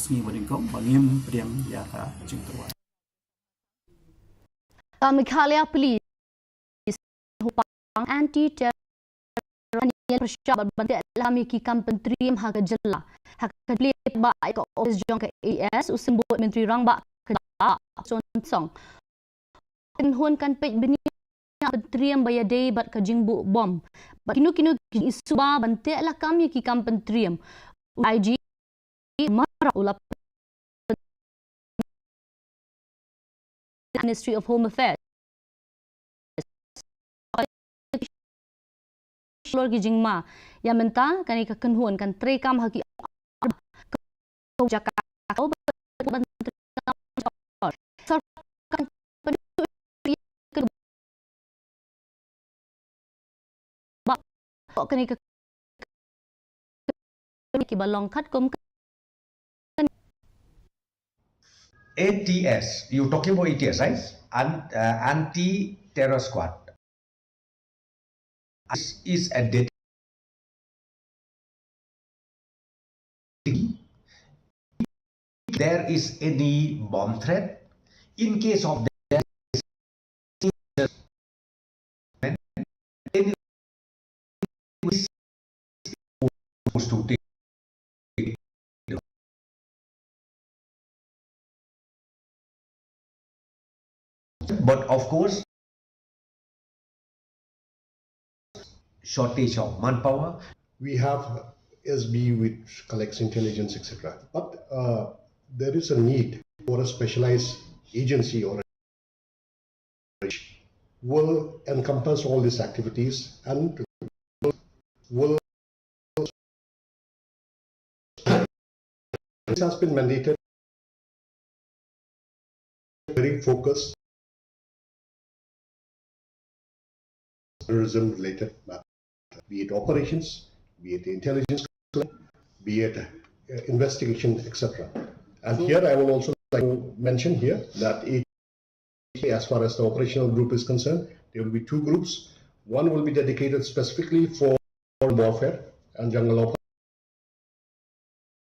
sni bodingkom bangim priang yaka jingterwan. Meghalaya Police hupang anti-terror persyabat bantik lami ki kampen trim hak jela hak beli ba ke ofis jong ke AS usembut menteri rang ba ke song hun kan pej beni pentriam baya day bat ke jingbu bom kinu isu ba bantik lah kami ki kampen trim IG marah ulap Ministry of Home Affairs Lor Gijingma yang mentang kani kekenhuan kan trekam haki Jakarta kani ke balong khat kom ATS, you're talking about ATS, right? Anti-Terror Squad. Is a data. There is any bomb threat, in case of there is any to take. But of course, shortage of manpower. We have SB which collects intelligence, etc. But there is a need for a specialized agency or will encompass all these activities and will. This has been mandated, very focused terrorism related matters, be it operations, be it intelligence, be it investigation, etc. And here I will also like to mention here that as far as the operational group is concerned, there will be two groups. One will be dedicated specifically for warfare and jungle operations.